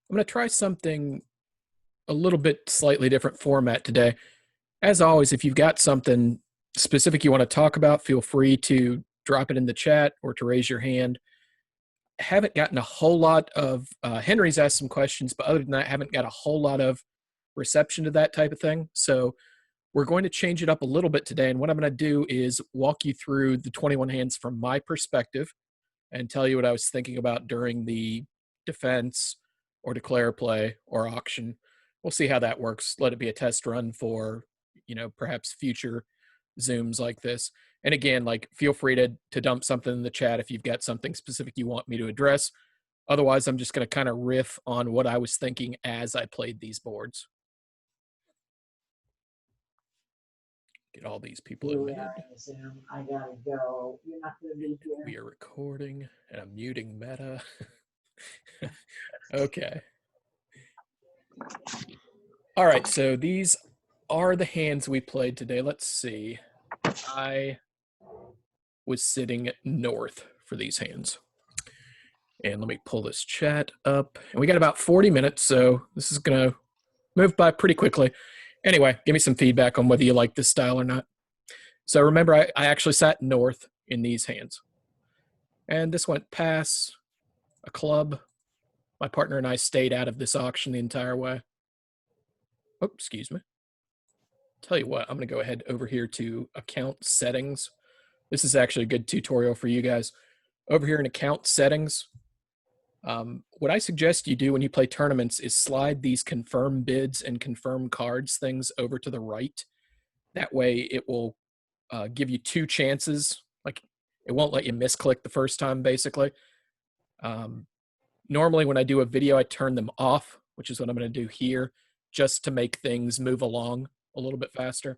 I'm going to try something a little bit slightly different format today. As always, if you've got something specific you want to talk about, feel free to drop it in the chat or to raise your hand. Haven't gotten a whole lot of Henry's asked some questions, but other than that, haven't got a whole lot of reception to that type of thing. So we're going to change it up a little bit today. And what I'm going to do is walk you through the 21 hands from my perspective and tell you what I was thinking about during the defense or declare play or auction. We'll see how that works. Let it be a test run for, perhaps future Zooms like this. And again, like feel free to dump something in the chat if you've got something specific you want me to address. Otherwise, I'm just going to kind of riff on what I was thinking as I played these boards. Get all these people admitted. Zoom. I gotta go. You're not gonna be here. We are recording, and I'm muting Meta. Okay. All right, so these are the hands we played today. Let's see. I was sitting north for these hands. And let me pull this chat up. And we got about 40 minutes, so this is going to move by pretty quickly. Anyway, give me some feedback on whether you like this style or not. So remember, I actually sat north in these hands. And this went pass, a club. My partner and I stayed out of this auction the entire way. Oh, excuse me. Tell you what, I'm going to go ahead over here to account settings. This is actually a good tutorial for you guys. Over here in account settings, what I suggest you do when you play tournaments is slide these confirm bids and confirm cards things over to the right. That way it will give you two chances. Like it won't let you misclick the first time, basically. Normally when I do a video, I turn them off, which is what I'm going to do here, just to make things move along a little bit faster.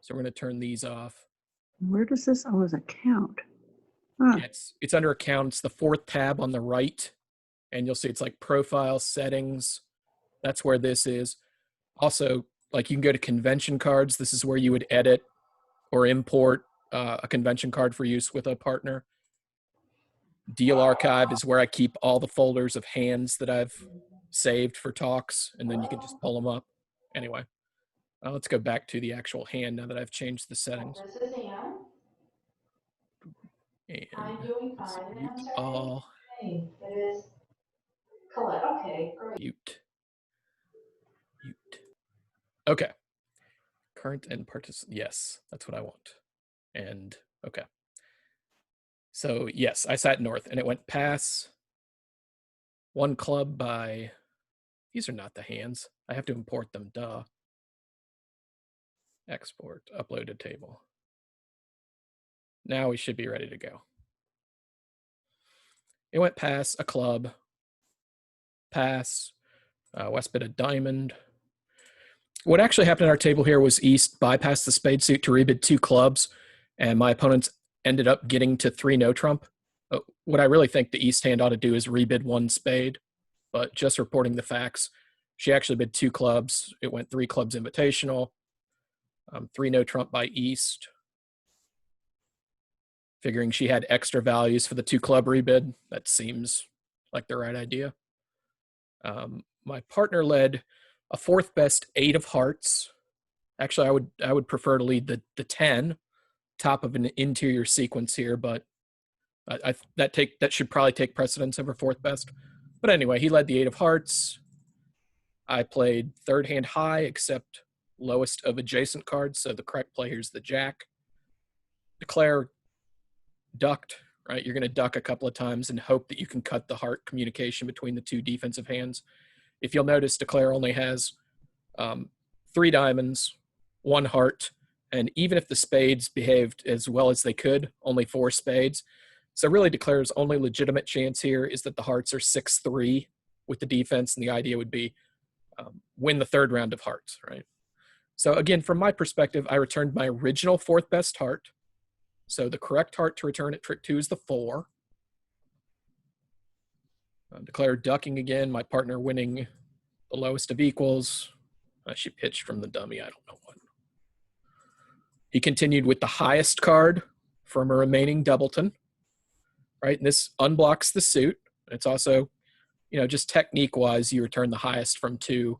So we're going to turn these off. Where does this? Oh, is account. Huh. Yeah, it's under accounts, the fourth tab on the right. And you'll see it's like profile settings. That's where this is. Also, like you can go to convention cards. This is where you would edit or import a convention card for use with a partner. Deal archive is where I keep all the folders of hands that I've saved for talks, and then you can just pull them up. Anyway, let's go back to the actual hand now that I've changed the settings. This is Anne. And I'm doing fine. mute all. Hey, it is Colette. Okay, great. Mute. Okay. Current and participant. Yes, that's what I want. And okay. So yes, I sat north and it went pass. One club by, these are not the hands. I have to import them, duh. Export, upload to table. Now we should be ready to go. It went pass, a club, pass, West bid a diamond. What actually happened in our table here was East bypassed the spade suit to rebid two clubs, and my opponents ended up getting to 3 no trump. What I really think the East hand ought to do is rebid 1 spade, but just reporting the facts, she actually bid 2 clubs. It went 3 clubs invitational, 3 no trump by East. Figuring she had extra values for the 2 club rebid, that seems like the right idea. My partner led a 4th best 8 of hearts. Actually, I would prefer to lead the 10, top of an interior sequence here, but that should probably take precedence over 4th best. But anyway, he led the 8 of hearts. I played 3rd hand high, except lowest of adjacent cards, so the correct play here is the jack. Declare ducked, right? You're going to duck a couple of times and hope that you can cut the heart communication between the 2 defensive hands. If you'll notice, declare only has 3 diamonds, 1 heart, and even if the spades behaved as well as they could, only 4 spades. So really declare's only legitimate chance here is that the hearts are 6-3 with the defense, and the idea would be win the 3rd round of hearts, right? So again, from my perspective, I returned my original 4th best heart. So the correct heart to return at trick 2 is the 4. Declare ducking again, my partner winning the lowest of equals. She pitched from the dummy, I don't know what. He continued with the highest card from a remaining doubleton, right? And this unblocks the suit. It's also just technique wise, you return the highest from 2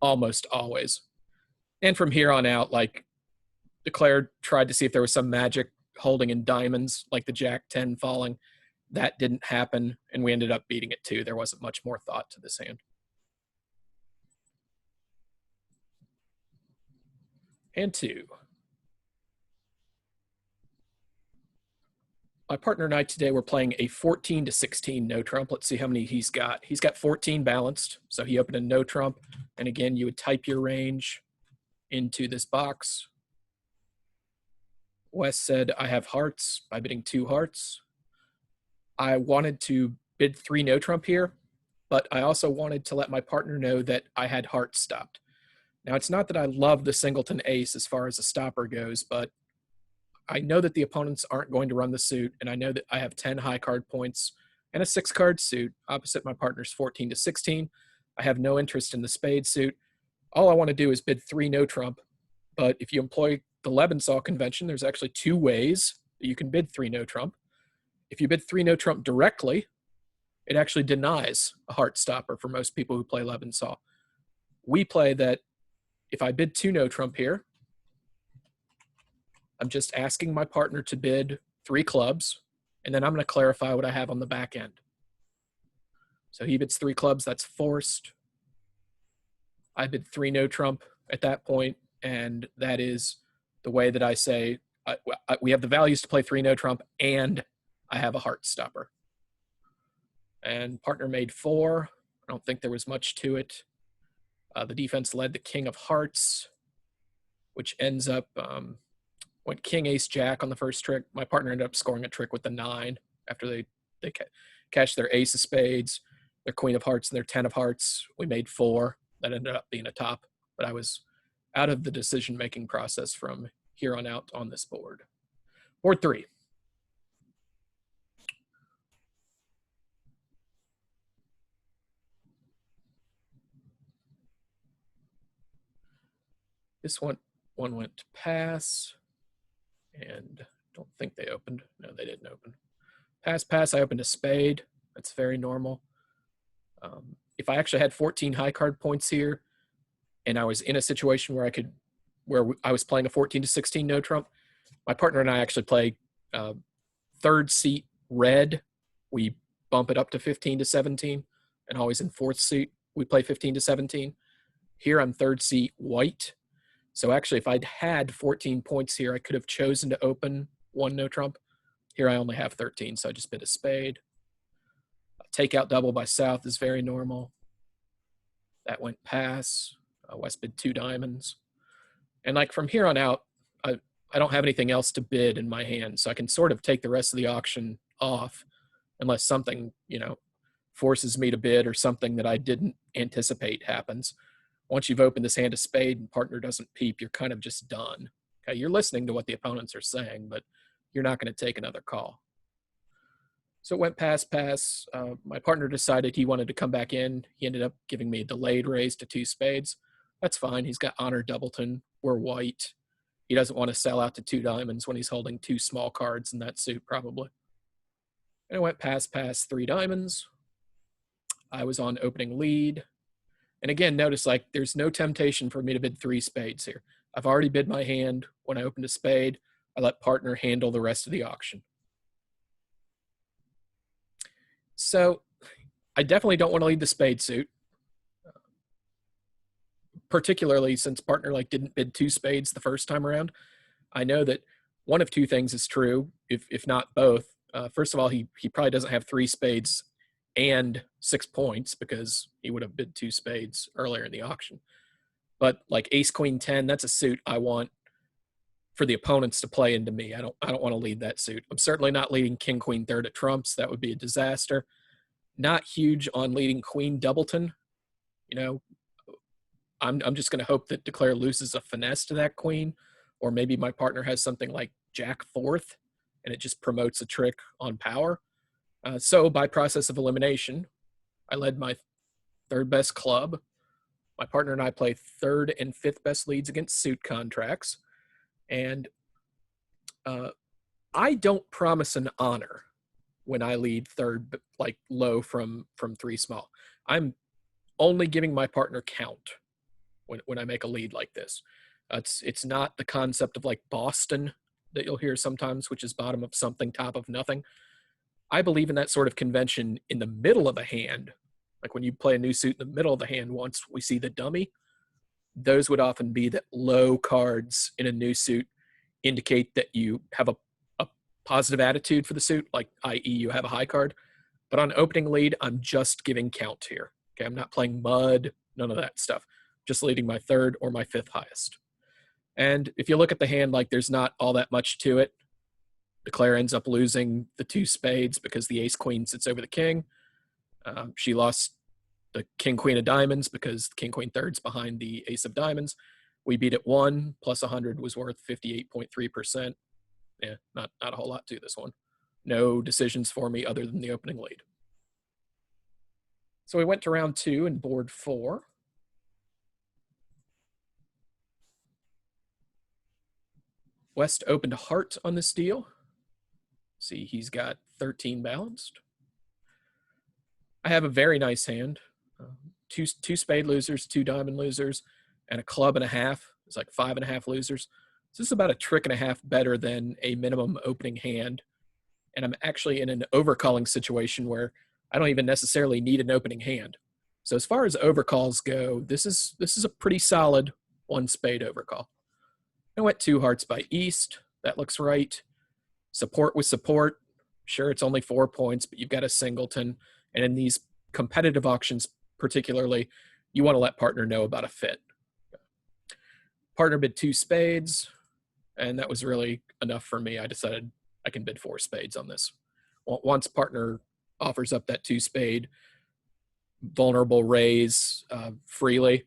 almost always. And from here on out, like, Declare tried to see if there was some magic holding in diamonds, like the Jack 10 falling. That didn't happen, and we ended up beating it too. There wasn't much more thought to this hand. Hand 2. My partner and I today were playing a 14 to 16 no trump. Let's see how many he's got. He's got 14 balanced, so he opened a no trump. And again, you would type your range into this box. Wes said, I have hearts by bidding 2 hearts. I wanted to bid 3 no trump here, but I also wanted to let my partner know that I had hearts stopped. Now, it's not that I love the singleton ace as far as a stopper goes, but I know that the opponents aren't going to run the suit, and I know that I have 10 high card points and a 6-card suit opposite my partner's 14 to 16. I have no interest in the spade suit. All I want to do is bid 3 no trump, but if you employ the Lebensaw convention, there's actually 2 ways that you can bid 3 no trump. If you bid 3 no trump directly, it actually denies a heart stopper for most people who play Lebensaw. We play that if I bid 2 no trump here, I'm just asking my partner to bid 3 clubs, and then I'm going to clarify what I have on the back end. So he bids 3 clubs, that's forced. I bid 3 no trump at that point, and that is the way that I say, we have the values to play 3 no trump, and I have a heart stopper. And partner made 4. I don't think there was much to it. The defense led the king of hearts, which ends up, went king, ace, jack on the first trick. My partner ended up scoring a trick with the 9 after they cashed their ace of spades, their queen of hearts, and their 10 of hearts. We made 4. That ended up being a top, but I was out of the decision-making process from here on out on this board. Board 3. This one went to pass, and don't think they opened. No, they didn't open. Pass, pass, I opened a spade. That's very normal. If I actually had 14 high card points here, and I was in a situation where I was playing a 14 to 16 no trump, my partner and I actually play third seat red. We bump it up to 15 to 17, and always in fourth seat, we play 15 to 17. Here I'm third seat white. So actually, if I'd had 14 points here, I could have chosen to open 1 no trump. Here I only have 13, so I just bid a spade. A takeout double by South is very normal. That went pass. West bid 2 diamonds. And like from here on out, I don't have anything else to bid in my hand, so I can sort of take the rest of the auction off unless something, forces me to bid or something that I didn't anticipate happens. Once you've opened this hand of spade and partner doesn't peep, you're kind of just done. Okay, you're listening to what the opponents are saying, but you're not going to take another call. So it went pass, pass. My partner decided he wanted to come back in. He ended up giving me a delayed raise to 2 spades. That's fine. He's got honor doubleton. We're white. He doesn't want to sell out to 2 diamonds when he's holding 2 small cards in that suit, probably. And it went pass, pass, 3 diamonds. I was on opening lead. And again, notice like there's no temptation for me to bid 3 spades here. I've already bid my hand. When I opened a spade, I let partner handle the rest of the auction. So I definitely don't want to lead the spade suit, particularly since partner didn't bid 2 spades the first time around. I know that one of 2 things is true, if not both. First of all, he probably doesn't have 3 spades and 6 points because he would have bid 2 spades earlier in the auction. But like ace, queen, 10, that's a suit I want for the opponents to play into me. I don't want to lead that suit. I'm certainly not leading king, queen, third at trumps. That would be a disaster. Not huge on leading queen doubleton. I'm just going to hope that Declare loses a finesse to that queen, or maybe my partner has something like jack fourth and it just promotes a trick on power. So by process of elimination, I led my 3rd best club. My partner and I play 3rd and 5th best leads against suit contracts. And I don't promise an honor when I lead 3rd, low from 3 small. I'm only giving my partner count when I make a lead like this. It's not the concept of like Boston that you'll hear sometimes, which is bottom of something, top of nothing. I believe in that sort of convention in the middle of a hand. Like when you play a new suit in the middle of the hand, once we see the dummy, those would often be that low cards in a new suit indicate that you have a positive attitude for the suit, like i.e. you have a high card. But on opening lead, I'm just giving count here. Okay, I'm not playing mud, none of that stuff. Just leading my third or my fifth highest. And if you look at the hand, like there's not all that much to it. The Claire ends up losing the 2 spades because the ace queen sits over the king. She lost the king queen of diamonds because the king queen third's behind the ace of diamonds. We beat it 1 plus 100 was worth 58.3%. Yeah, not a whole lot to this one. No decisions for me other than the opening lead. So we went to round 2 and board 4. West opened a heart on this deal. See, he's got 13 balanced. I have a very nice hand. Two spade losers, 2 diamond losers, and a club and a half. It's like 5.5 losers. So this is about a trick and a half better than a minimum opening hand. And I'm actually in an overcalling situation where I don't even necessarily need an opening hand. So as far as overcalls go, this is a pretty solid 1 spade overcall. I went 2 hearts by East. That looks right. Support with support. Sure, it's only 4 points, but you've got a singleton. And in these competitive auctions particularly, you want to let partner know about a fit. Partner bid 2 spades, and that was really enough for me. I decided I can bid 4 spades on this. Once partner offers up that 2 spade, vulnerable raise freely,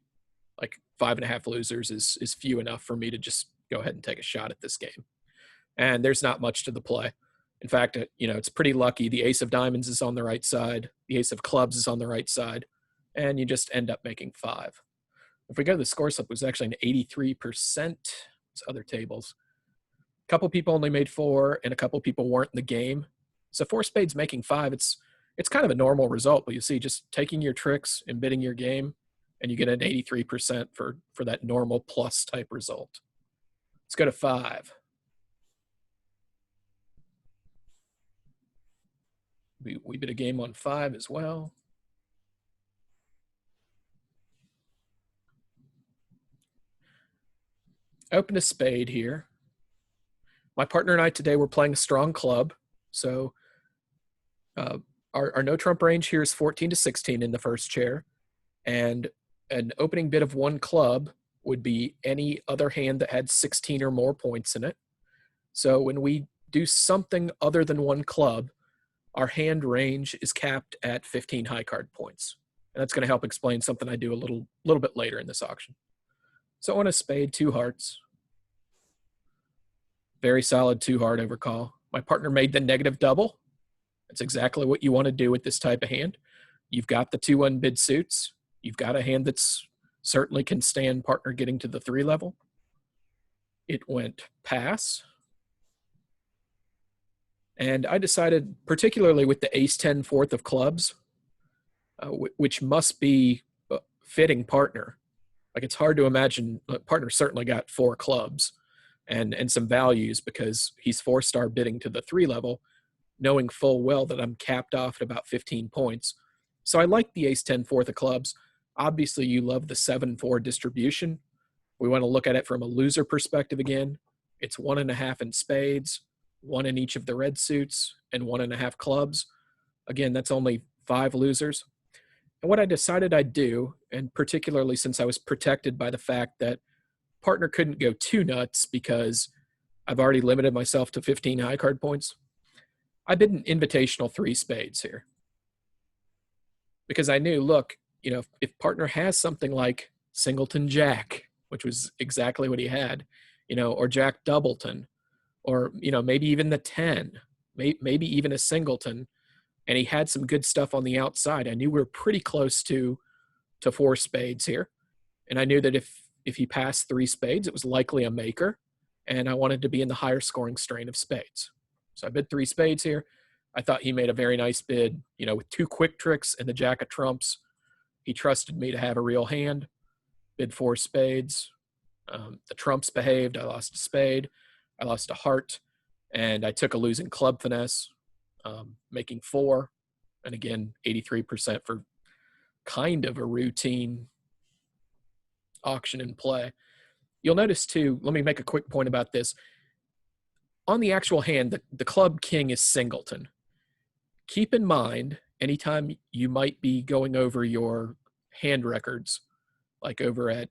like 5.5 losers is few enough for me to just go ahead and take a shot at this game. And there's not much to the play. In fact, it's pretty lucky. The ace of diamonds is on the right side. The ace of clubs is on the right side. And you just end up making 5. If we go to the score slip, it was actually an 83%. It's other tables. A couple people only made 4, and a couple people weren't in the game. So 4 spades making 5, it's kind of a normal result. But you see, just taking your tricks and bidding your game, and you get an 83% for that normal plus type result. Let's go to 5. We bid a game on 5 as well. Open a spade here. My partner and I today were playing a strong club. So our no trump range here is 14 to 16 in the first chair. And an opening bid of 1 club would be any other hand that had 16 or more points in it. So when we do something other than 1 club, our hand range is capped at 15 high card points. And that's going to help explain something I do a little bit later in this auction. So on a spade, 2 hearts. Very solid 2 heart overcall. My partner made the negative double. That's exactly what you want to do with this type of hand. You've got the 2 unbid suits. You've got a hand that's certainly can stand partner getting to the 3 level. It went pass. And I decided, particularly with the ace-10 fourth of clubs, which must be fitting partner. Like it's hard to imagine, partner certainly got 4 clubs and some values because he's 4-star bidding to the 3 level, knowing full well that I'm capped off at about 15 points. So I like the ace-10 fourth of clubs. Obviously, you love the 7-4 distribution. We want to look at it from a loser perspective again. It's 1.5 in spades, 1 in each of the red suits, and 1.5 clubs. Again, that's only 5 losers. And what I decided I'd do, and particularly since I was protected by the fact that partner couldn't go too nuts because I've already limited myself to 15 high card points, I bid an invitational 3 spades here. Because I knew, look, if partner has something like singleton jack, which was exactly what he had, or jack doubleton, or, maybe even the 10, maybe even a singleton, and he had some good stuff on the outside, I knew we were pretty close to 4 spades here. And I knew that if he passed 3 spades, it was likely a maker, and I wanted to be in the higher scoring strain of spades. So I bid 3 spades here. I thought he made a very nice bid, with 2 quick tricks and the jack of trumps. He trusted me to have a real hand. Bid 4 spades. The trumps behaved. I lost a spade. I lost a heart. And I took a losing club finesse, making 4. And again, 83% for kind of a routine auction and play. You'll notice too, let me make a quick point about this. On the actual hand, the club king is singleton. Keep in mind, anytime you might be going over your hand records, like over at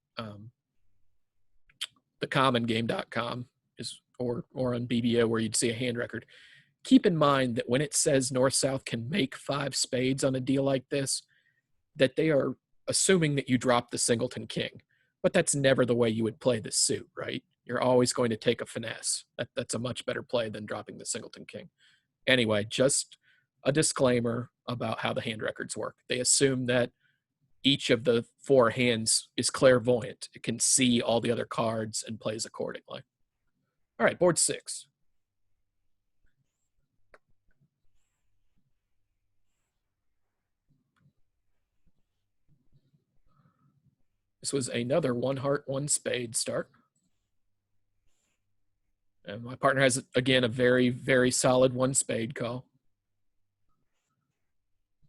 thecommongame.com or on BBO where you'd see a hand record, keep in mind that when it says North-South can make 5 spades on a deal like this, that they are assuming that you drop the singleton king. But that's never the way you would play this suit, right? You're always going to take a finesse. That's a much better play than dropping the singleton king. Anyway, just a disclaimer about how the hand records work. They assume that each of the 4 hands is clairvoyant. It can see all the other cards and plays accordingly. All right, board 6. This was another 1 heart, 1 spade start. And my partner has, again, a very, very solid 1 spade call.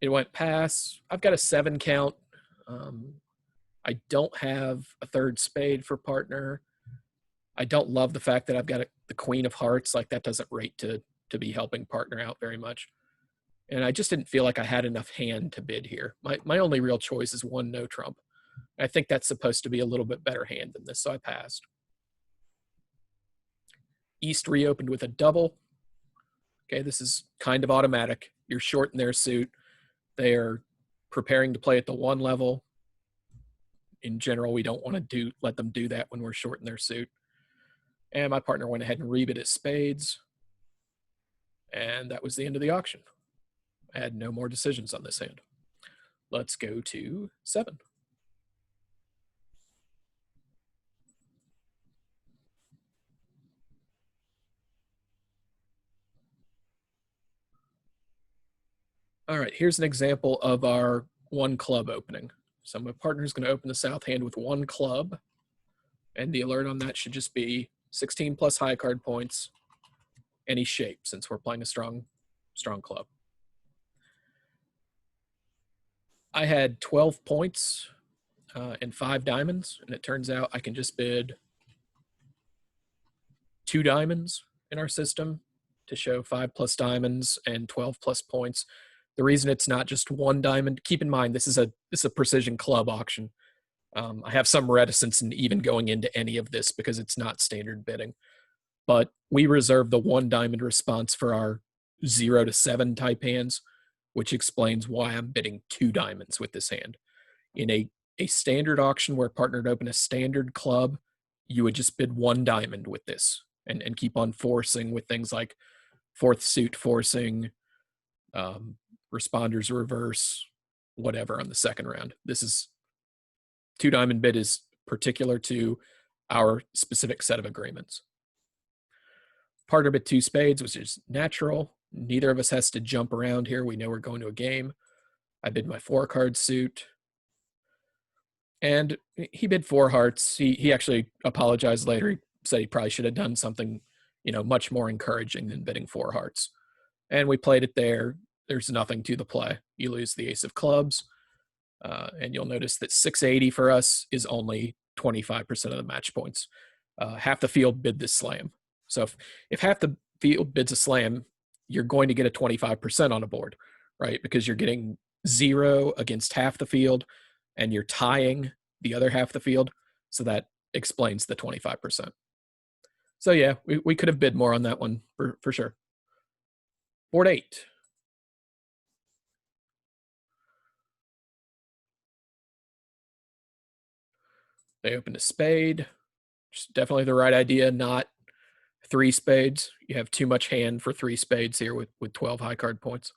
It went pass. I've got a 7 count. I don't have a 3rd spade for partner. I don't love the fact that I've got the queen of hearts. Like, that doesn't rate to be helping partner out very much. And I just didn't feel like I had enough hand to bid here. My only real choice is 1 no trump. I think that's supposed to be a little bit better hand than this, so I passed. East reopened with a double. Okay, this is kind of automatic. You're short in their suit. They are preparing to play at the 1 level. In general, we don't want to let them do that when we're short in their suit. And my partner went ahead and rebid his spades. And that was the end of the auction. I had no more decisions on this hand. Let's go to 7. All right, here's an example of our 1 club opening. So my partner's going to open the south hand with 1 club, and the alert on that should just be 16 plus high card points, any shape, since we're playing a strong club. I had 12 points and 5 diamonds, and it turns out I can just bid 2 diamonds in our system to show 5 plus diamonds and 12 plus points. The reason it's not just 1 diamond, keep in mind this is a precision club auction. I have some reticence in even going into any of this because it's not standard bidding. But we reserve the 1 diamond response for our 0 to 7 type hands, which explains why I'm bidding 2 diamonds with this hand. In a standard auction where partnered open a standard club, you would just bid 1 diamond with this and keep on forcing with things like 4th suit forcing, responders reverse, whatever on the second round. This is 2 diamond bid is particular to our specific set of agreements. Partner bid 2 spades, which is natural. Neither of us has to jump around here. We know we're going to a game. I bid my 4 card suit. And he bid 4 hearts. He actually apologized later. He said he probably should have done something, much more encouraging than bidding 4 hearts. And we played it there. There's nothing to the play. You lose the ace of clubs. And you'll notice that 680 for us is only 25% of the match points. Half the field bid this slam. So if half the field bids a slam, you're going to get a 25% on a board, right? Because you're getting 0 against half the field and you're tying the other half the field. So that explains the 25%. So yeah, we could have bid more on that one for sure. Board 8. They opened a spade. Which is definitely the right idea, not 3 spades. You have too much hand for 3 spades here with 12 high card points.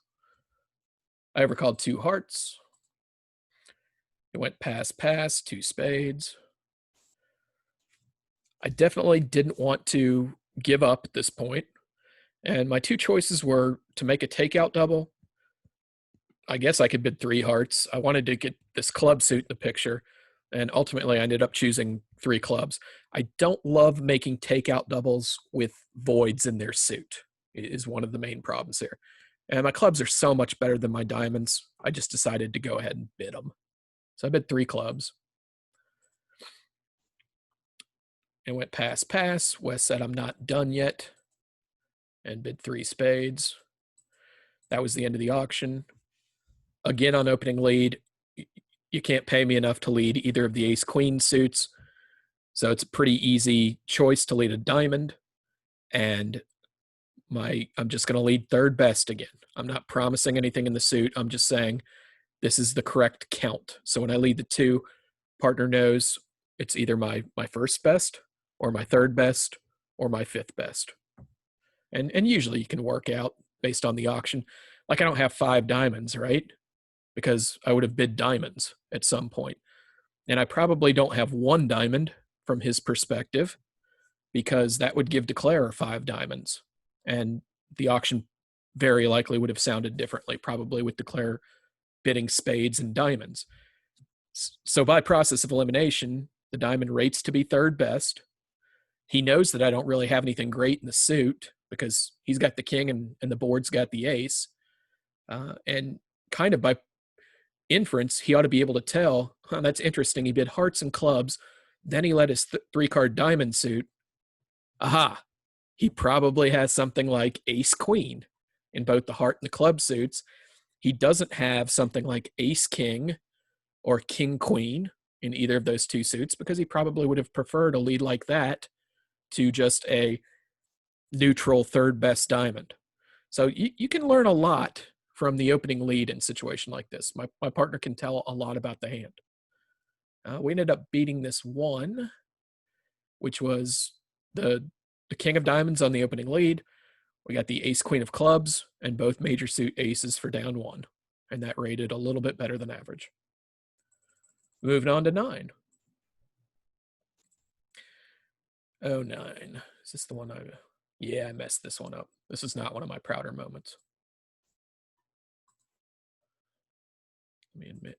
I overcalled 2 hearts. It went pass, 2 spades. I definitely didn't want to give up at this point. And my 2 choices were to make a takeout double I guess I could bid 3 hearts. I wanted to get this club suit in the picture, and ultimately I ended up choosing 3 clubs. I don't love making takeout doubles with voids in their suit, is one of the main problems here. And my clubs are so much better than my diamonds, I just decided to go ahead and bid them. So I bid 3 clubs. And went pass, pass. Wes said, I'm not done yet, and bid 3 spades. That was the end of the auction. Again, on opening lead, you can't pay me enough to lead either of the ace-queen suits. So it's a pretty easy choice to lead a diamond. And I'm just going to lead third best again. I'm not promising anything in the suit. I'm just saying this is the correct count. So when I lead the 2, partner knows it's either my first best or my third best or my 5th best. And usually you can work out based on the auction. Like I don't have 5 diamonds, right? Because I would have bid diamonds at some point. And I probably don't have 1 diamond from his perspective, because that would give Declare 5 diamonds. And the auction very likely would have sounded differently, probably with Declare bidding spades and diamonds. So by process of elimination, the diamond rates to be third best. He knows that I don't really have anything great in the suit because he's got the king and the board's got the ace. And kind of by inference, he ought to be able to tell, that's interesting. He bid hearts and clubs. Then he let his 3-card diamond suit. Aha, he probably has something like ace queen in both the heart and the club suits. He doesn't have something like ace king or king queen in either of those 2 suits, because he probably would have preferred a lead like that to just a neutral third best diamond. So you can learn a lot from the opening lead in a situation like this. My partner can tell a lot about the hand. We ended up beating this 1, which was the king of diamonds on the opening lead. We got the ace queen of clubs and both major suit aces for down 1. And that rated a little bit better than average. Moving on to 9. Oh, 9. Is this the one yeah, I messed this one up. This is not one of my prouder moments. Let me admit.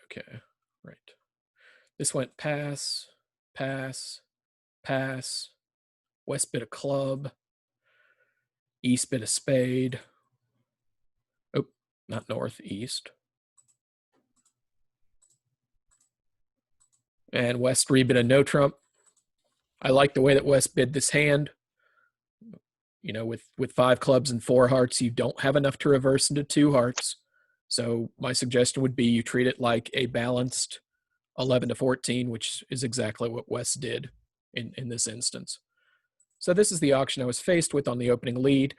Okay, right. This went pass, pass, pass. West bit a club. East bit a spade. Oh, not north, east. And West rebid a no trump. I like the way that West bid this hand. You know, with 5 clubs and 4 hearts, you don't have enough to reverse into 2 hearts. So my suggestion would be you treat it like a balanced 11 to 14, which is exactly what West did in this instance. So this is the auction I was faced with on the opening lead.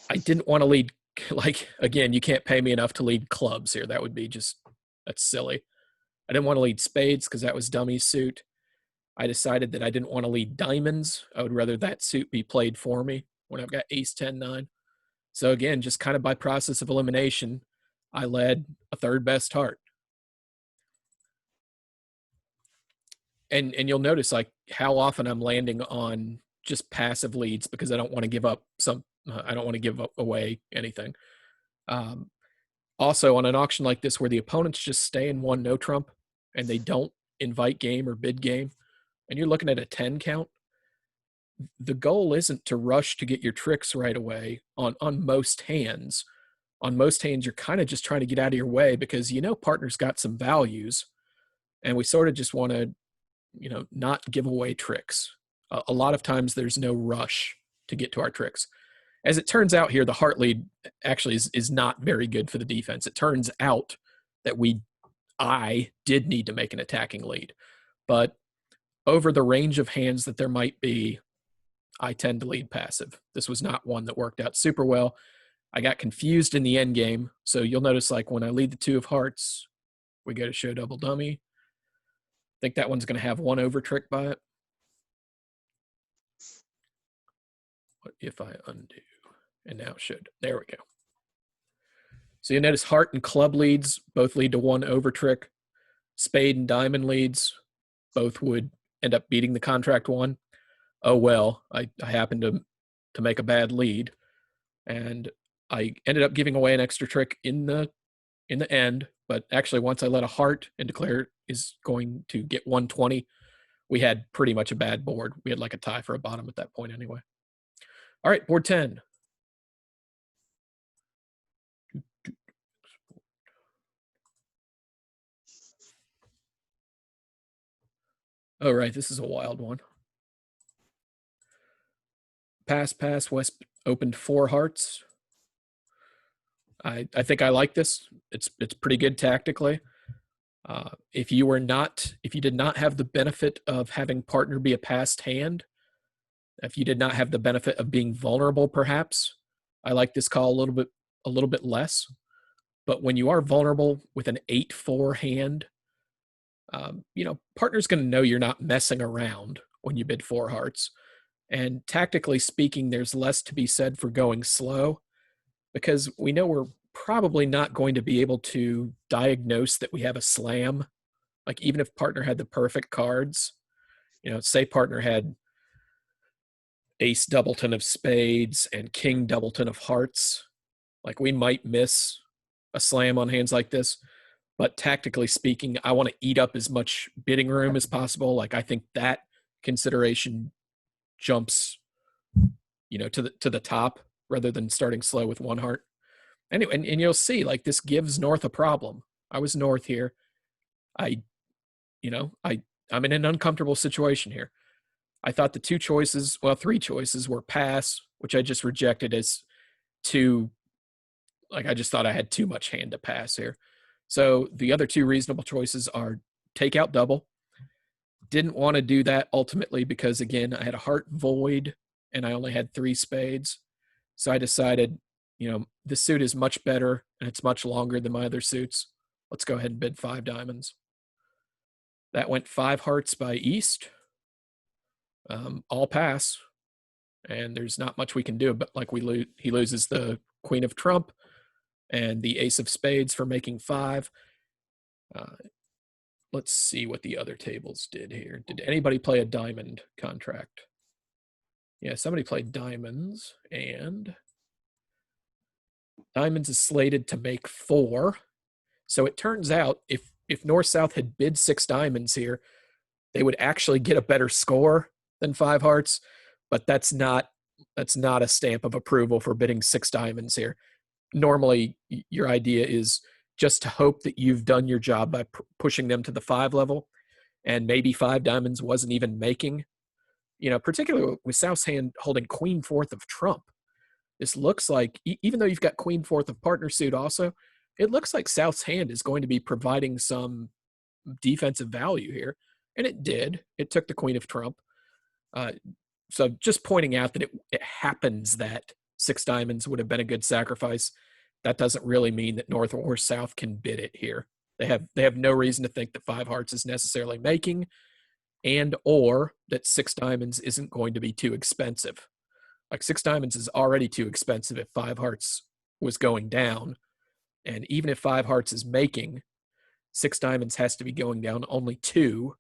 I didn't want to lead, like, again, you can't pay me enough to lead clubs here. That would be that's silly. I didn't want to lead spades because that was dummy suit. I decided that I didn't want to lead diamonds. I would rather that suit be played for me when I've got ace 10 9. So again, just kind of by process of elimination, I led a third best heart. And you'll notice like how often I'm landing on just passive leads because I don't want to give up I don't want to give away anything. Also on an auction like this where the opponents just stay in 1 no trump and they don't invite game or bid game, and you're looking at a 10 count, the goal isn't to rush to get your tricks right away on most hands. On most hands, you're kind of just trying to get out of your way because partner's got some values, and we sort of just want to, not give away tricks. A lot of times there's no rush to get to our tricks. As it turns out here, the heart lead actually is not very good for the defense. It turns out that I did need to make an attacking lead, but over the range of hands that there might be, I tend to lead passive. This was not one that worked out super well. I got confused in the end game. So you'll notice like when I lead the 2 of hearts, we go to show double dummy. I think that one's going to have 1 over trick by it. What if I undo? And now it should. There we go. So you notice heart and club leads both lead to 1 over trick. Spade and diamond leads both would end up beating the contract 1. Oh well, I happened to make a bad lead, and I ended up giving away an extra trick in the end, but actually once I let a heart and declare is going to get 120, we had pretty much a bad board. We had like a tie for a bottom at that point anyway. All right, board 10. Oh, right, this is a wild one. Pass, pass, West opened 4 hearts. I think I like this. It's pretty good tactically. If you did not have the benefit of having partner be a passed hand, if you did not have the benefit of being vulnerable, perhaps, I like this call a little bit less. But when you are vulnerable with an 8-4 hand, partner's going to know you're not messing around when you bid 4 hearts. And tactically speaking, there's less to be said for going slow, because we know we're probably not going to be able to diagnose that we have a slam. Like, even if partner had the perfect cards, say partner had ace doubleton of spades and king doubleton of hearts, like, we might miss a slam on hands like this. But tactically speaking, I want to eat up as much bidding room as possible. Like, I think that consideration jumps, to the top rather than starting slow with 1 heart. Anyway, and you'll see, like, this gives North a problem. I was North here. I'm in an uncomfortable situation here. I thought the 3 choices were pass, which I just rejected as too, like, I just thought I had too much hand to pass here. So the other 2 reasonable choices are take out double. Didn't want to do that ultimately because, again, I had a heart void and I only had 3 spades. So I decided, this suit is much better and it's much longer than my other suits. Let's go ahead and bid 5 diamonds. That went 5 hearts by East. All pass. And there's not much we can do, but like he loses the Queen of Trump and the Ace of Spades for making 5. Let's see what the other tables did here. Did anybody play a diamond contract? Yeah, somebody played diamonds, and diamonds is slated to make 4. So it turns out if North-South had bid 6 diamonds here, they would actually get a better score than 5 hearts, but that's not a stamp of approval for bidding 6 diamonds here. Normally, your idea is just to hope that you've done your job by pushing them to the 5 level, and maybe 5 diamonds wasn't even making. Particularly with South's hand holding Queen 4th of Trump. This looks like, even though you've got Queen 4th of partner suit also, it looks like South's hand is going to be providing some defensive value here. And it did. It took the Queen of Trump. So just pointing out that it happens that 6 diamonds would have been a good sacrifice. That doesn't really mean that North or South can bid it here. They have no reason to think that 5 hearts is necessarily making, and or that 6 diamonds isn't going to be too expensive. Like, 6 diamonds is already too expensive if 5 hearts was going down. And even if 5 hearts is making, 6 diamonds has to be going down only 2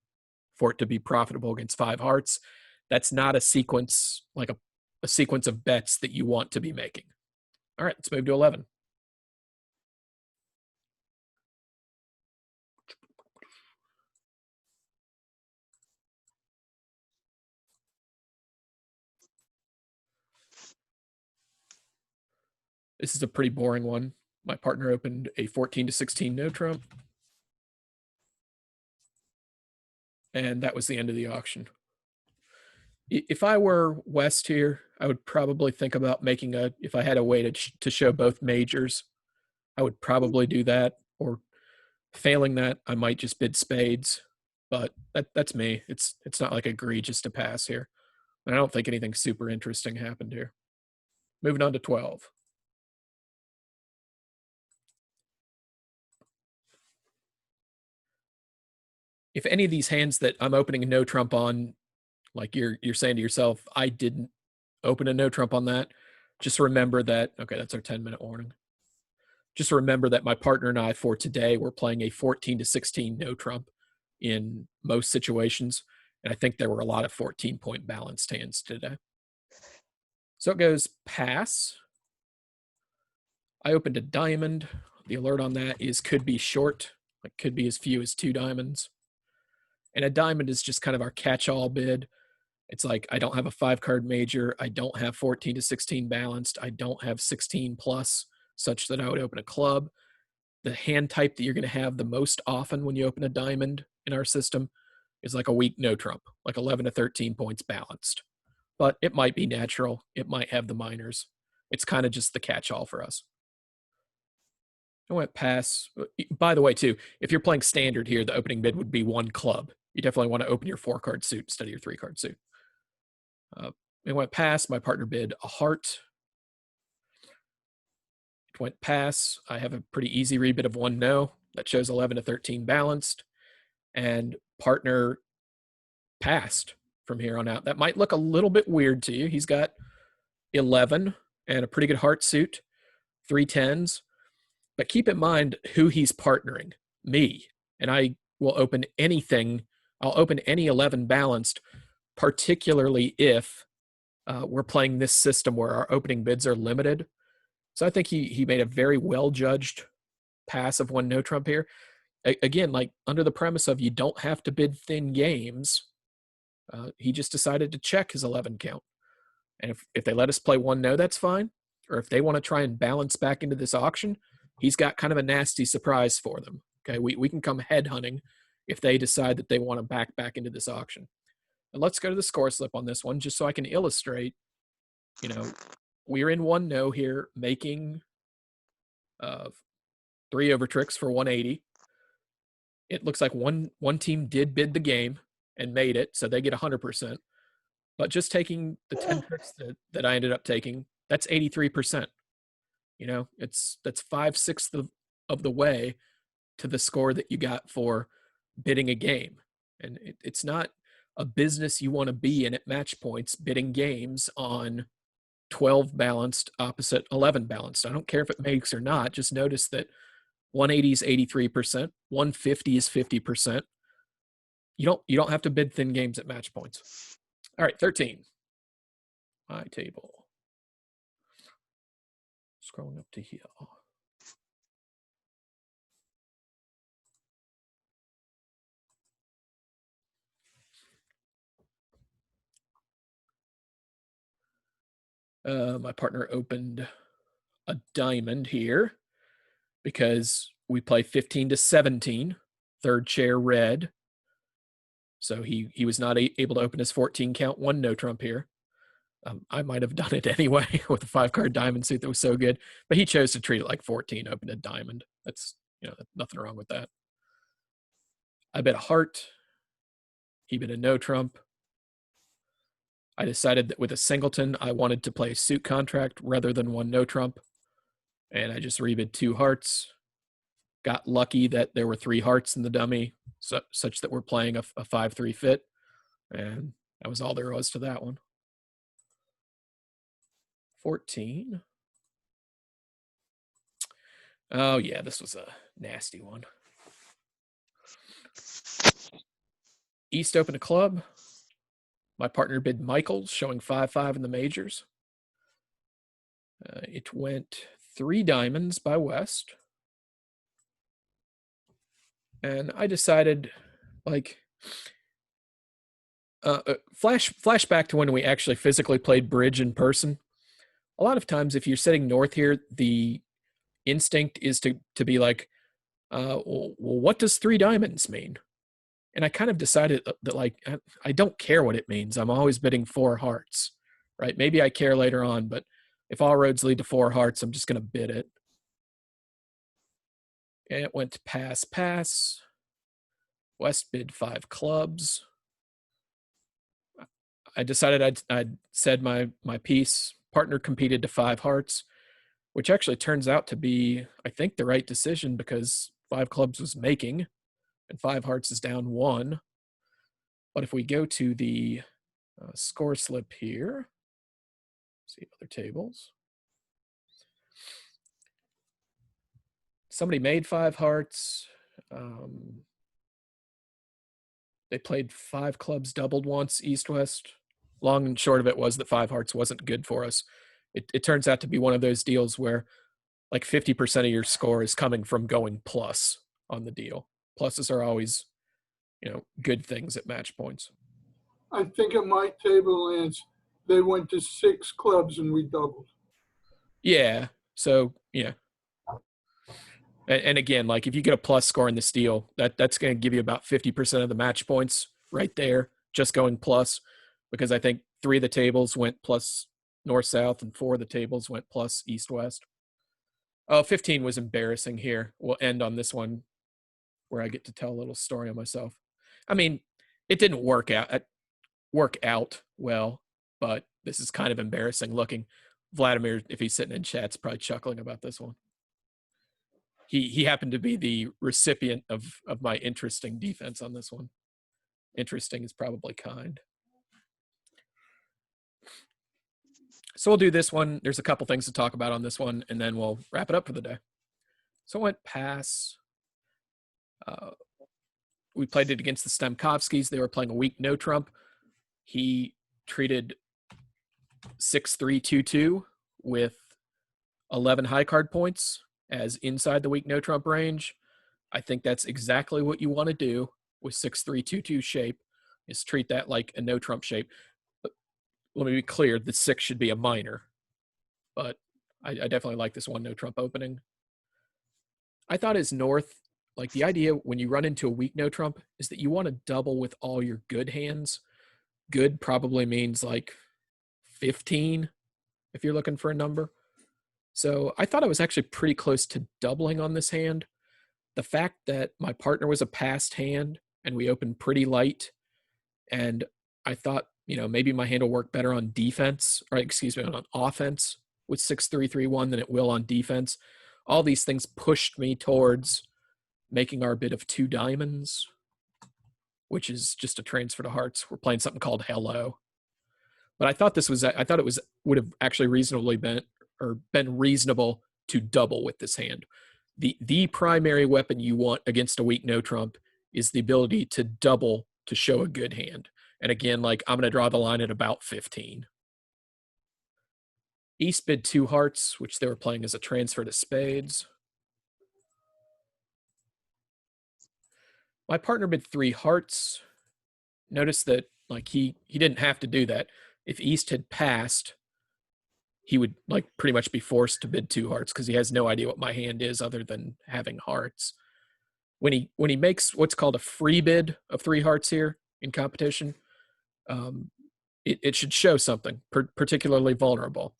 for it to be profitable against 5 hearts. That's not a sequence, like a sequence of bets that you want to be making. All right, let's move to 11. This is a pretty boring one. My partner opened a 14-16 no trump. And that was the end of the auction. If I were West here, I would probably think about making if I had a way to show both majors, I would probably do that. Or failing that, I might just bid spades. But that's me. It's not like egregious to pass here. And I don't think anything super interesting happened here. Moving on to 12. If any of these hands that I'm opening a no trump on, like you're saying to yourself, I didn't open a no trump on that, just remember that, okay, that's our 10-minute warning. Just remember that my partner and I for today, we're playing a 14-16 no trump in most situations. And I think there were a lot of 14-point balanced hands today. So it goes pass. I opened a diamond. The alert on that is could be short, like could be as few as 2 diamonds. And a diamond is just kind of our catch-all bid. It's like I don't have a 5-card major. I don't have 14 to 16 balanced. I don't have 16 plus such that I would open a club. The hand type that you're going to have the most often when you open a diamond in our system is like a weak no trump, like 11 to 13 points balanced. But it might be natural. It might have the minors. It's kind of just the catch-all for us. I went pass. By the way, too, if you're playing standard here, the opening bid would be 1 club. You definitely want to open your 4-card suit instead of your 3-card suit. It went pass. My partner bid a heart. It went pass. I have a pretty easy rebid of 1 no. That shows 11 to 13 balanced. And partner passed from here on out. That might look a little bit weird to you. He's got 11 and a pretty good heart suit, 3 10s. But keep in mind who he's partnering, me. And I will open anything. I'll open any 11 balanced, particularly if we're playing this system where our opening bids are limited. So I think he made a very well-judged pass of 1 no trump here. Again, like under the premise of you don't have to bid thin games, he just decided to check his 11 count. And if they let us play 1 no, that's fine. Or if they want to try and balance back into this auction, he's got kind of a nasty surprise for them. Okay, we can come head hunting if they decide that they want to back into this auction. And let's go to the score slip on this one, just so I can illustrate, we're in 1 no here, making 3 over tricks for 180. It looks like one team did bid the game and made it, so they get 100%. But just taking the 10 tricks that I ended up taking, that's 83%. That's 5/6 of the way to the score that you got for bidding a game. And it's not a business you want to be in at match points, bidding games on 12 balanced opposite 11 balanced. I don't care if it makes or not. Just notice that 180 is 83%, 150 is 50%. You don't have to bid thin games at match points. All right, 13. My table. Scrolling up to here. My partner opened a diamond here because we play 15 to 17, 3rd chair red. So he was not able to open his 14 count 1 no trump here. I might have done it anyway with a 5-card diamond suit that was so good, but he chose to treat it like 14, open a diamond. That's, nothing wrong with that. I bet a heart. He bid a no trump. I decided that with a singleton, I wanted to play a suit contract rather than 1 no trump. And I just rebid 2 hearts. Got lucky that there were 3 hearts in the dummy, such that we're playing a 5-3 fit. And that was all there was to that one. 14. Oh, yeah, this was a nasty one. East opened a club. My partner bid Michaels, showing 5-5 in the majors. It went 3 diamonds by West. And I decided, flashback to when we actually physically played bridge in person. A lot of times, if you're sitting north here, the instinct is to be like, well, what does 3 diamonds mean? And I kind of decided that, I don't care what it means. I'm always bidding 4 hearts, right? Maybe I care later on, but if all roads lead to 4 hearts, I'm just going to bid it. And it went pass. West bid 5 clubs. I decided I'd said my piece. Partner competed to 5 hearts, which actually turns out to be, I think, the right decision because 5 clubs was making and 5 hearts is down 1. But if we go to the score slip here, see other tables. Somebody made 5 hearts. They played 5 clubs, doubled once, east-west. Long and short of it was that 5 hearts wasn't good for us. It turns out to be one of those deals where like 50% of your score is coming from going plus on the deal. Pluses are always, good things at match points. I think at my table, Lance, they went to 6 clubs and we doubled. Yeah. So, yeah. And again, like if you get a plus score in this deal, that's going to give you about 50% of the match points right there, just going plus, because I think 3 of the tables went plus north-south and 4 of the tables went plus east-west. Oh, 15 was embarrassing here. We'll end on this one where I get to tell a little story on myself. I mean, it didn't work out well, but this is kind of embarrassing looking. Vladimir, if he's sitting in chat's probably chuckling about this one. He happened to be the recipient of my interesting defense on this one. Interesting is probably kind. So we'll do this one. There's a couple things to talk about on this one, and then we'll wrap it up for the day. So I went pass. We played it against the Stemkovskys. They were playing a weak no trump. He treated 6-3-2-2 with 11 high card points as inside the weak no trump range. I think that's exactly what you want to do with 6-3-2-2 shape, is treat that like a no trump shape. But let me be clear, the 6 should be a minor, but I definitely like this one no trump opening. I thought his north, like the idea when you run into a weak no trump is that you want to double with all your good hands. Good probably means like 15 if you're looking for a number. So I thought I was actually pretty close to doubling on this hand. The fact that my partner was a passed hand and we opened pretty light, and I thought, maybe my hand will work better on defense, or excuse me, on offense with 6-3-3-1 than it will on defense. All these things pushed me towards making our bid of 2 diamonds, which is just a transfer to hearts. We're playing something called Hello. But I thought it would have actually reasonably been reasonable to double with this hand. The primary weapon you want against a weak no trump is the ability to double to show a good hand. And again, like I'm going to draw the line at about 15. East bid 2 hearts, which they were playing as a transfer to spades. My partner bid 3 hearts. Notice that like he didn't have to do that. If East had passed, he would like pretty much be forced to bid 2 hearts because he has no idea what my hand is other than having hearts. When he makes what's called a free bid of 3 hearts here in competition, it should show something particularly vulnerable.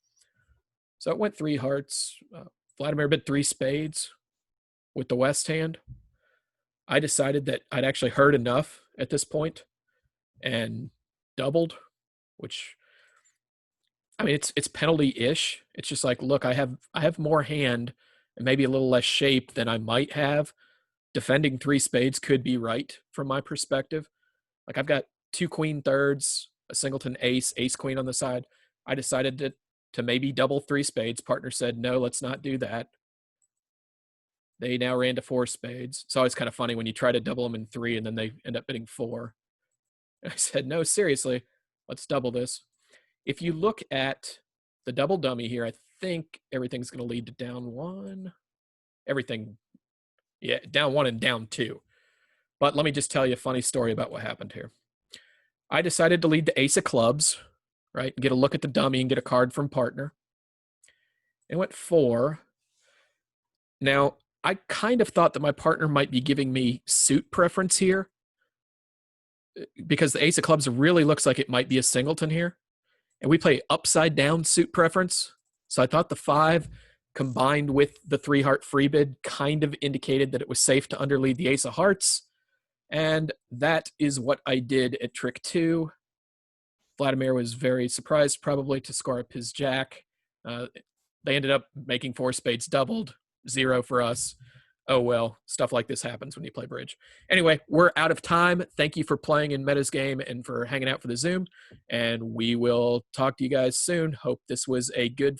So it went 3 hearts. Vladimir bid 3 spades with the West hand. I decided that I'd actually heard enough at this point and doubled, which, I mean, it's penalty-ish. It's just like, look, I have more hand and maybe a little less shape than I might have. Defending 3 spades could be right from my perspective. Like I've got 2 queen thirds, a singleton ace, ace queen on the side. I decided to maybe double 3 spades. Partner said, no, let's not do that. They now ran to 4 spades. It's always kind of funny when you try to double them in 3 and then they end up bidding 4. And I said, no, seriously, let's double this. If you look at the double dummy here, I think everything's going to lead to down 1. Everything, yeah, down 1 and down 2. But let me just tell you a funny story about what happened here. I decided to lead the ace of clubs, right? Get a look at the dummy and get a card from partner. It went 4. Now, I kind of thought that my partner might be giving me suit preference here because the ace of clubs really looks like it might be a singleton here. And we play upside down suit preference. So I thought the 5 combined with the 3 heart free bid kind of indicated that it was safe to underlead the ace of hearts. And that is what I did at trick 2. Vladimir was very surprised probably to score up his jack. They ended up making 4 spades doubled, 0 for us. Oh, well, stuff like this happens when you play bridge. Anyway, we're out of time. Thank you for playing in Meta's game and for hanging out for the Zoom. And we will talk to you guys soon. Hope this was a good